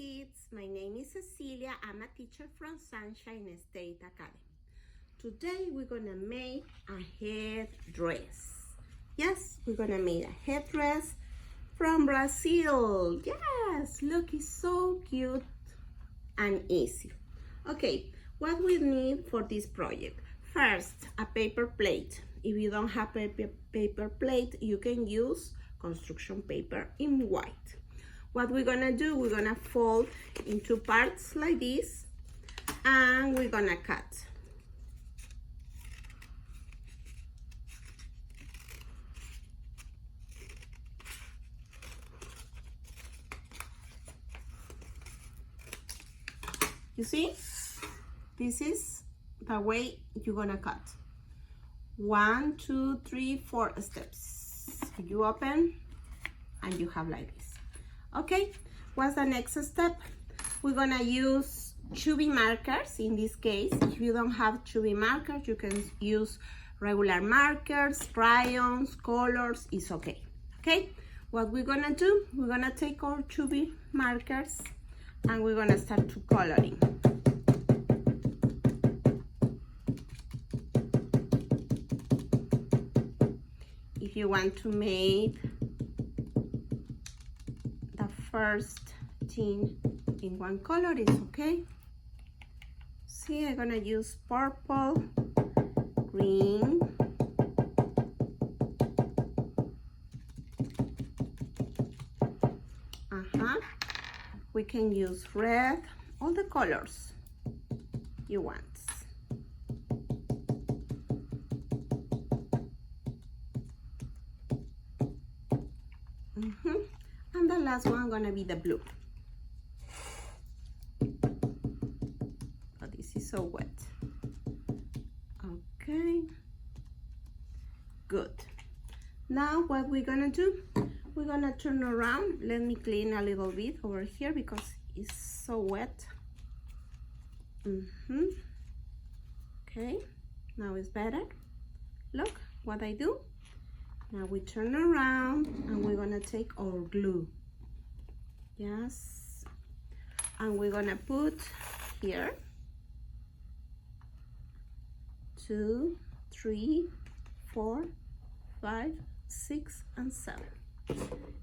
kids, my name is Cecilia. I'm a teacher from Sunshine State Academy. Today we're gonna make a headdress. Yes, we're gonna make a headdress from Brazil. Yes, look, it's so cute and easy. Okay, what we need for this project? First, a paper plate. If you don't have a paper plate, you can use construction paper in white. What we're gonna do, we're gonna fold into parts like this, and we're gonna cut. You see? This is the way you're gonna cut. 1, 2, 3, 4 steps. You open and you have like this. Okay, what's the next step? We're gonna use chubbie markers. In this case, if you don't have chubbie markers, you can use regular markers, crayons, colors, it's okay. Okay, what we're gonna do, we're gonna take our chubbie markers and we're gonna start to coloring. If you want to make the first thing in one color, it's okay. See, I'm gonna use purple, green, we can use red, all the colors you want. And the last one gonna be the blue. Oh, this is so wet. Okay, good. Now what we're gonna do, we're gonna turn around. Let me clean a little bit over here because it's so wet. Okay, now it's better. Look what I do. Now we turn around and we're gonna take our glue. Yes, and we're gonna put here 2, 3, 4, 5, 6, and 7.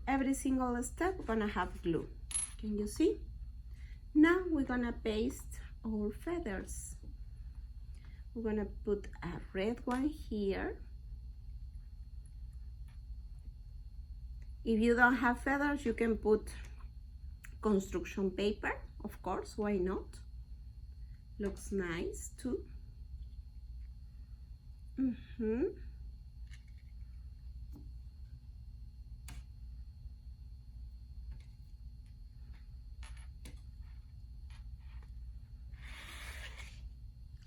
Every single step gonna have glue. Can you see? Now we're gonna paste our feathers. We're gonna put a red one here. If you don't have feathers, you can put construction paper, of course, why not? Looks nice too.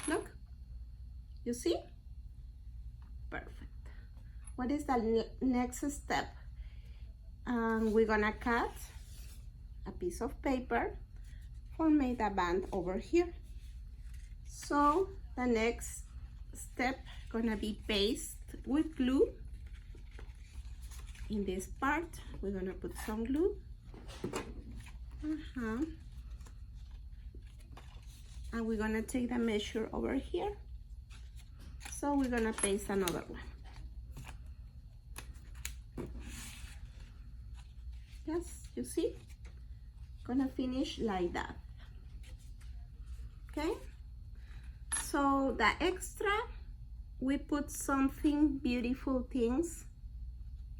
Look, you see? Perfect. What is the next step? We're gonna cut a piece of paper or make a band over here. So the next step gonna be paste with glue. In this part, we're gonna put some glue. And we're gonna take the measure over here. So we're gonna paste another one. Yes, you see? Gonna finish like that. Okay? So the extra, we put something beautiful things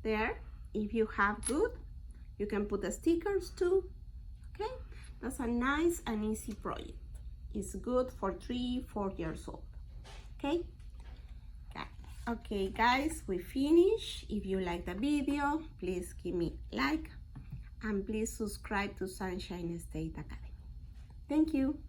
there. If you have good, you can put the stickers too. Okay? That's a nice and easy project. It's good for 3, 4 years old. Okay? Okay, guys, we finish. If you like the video, please give me a like and please subscribe to Sunshine State Academy. Thank you.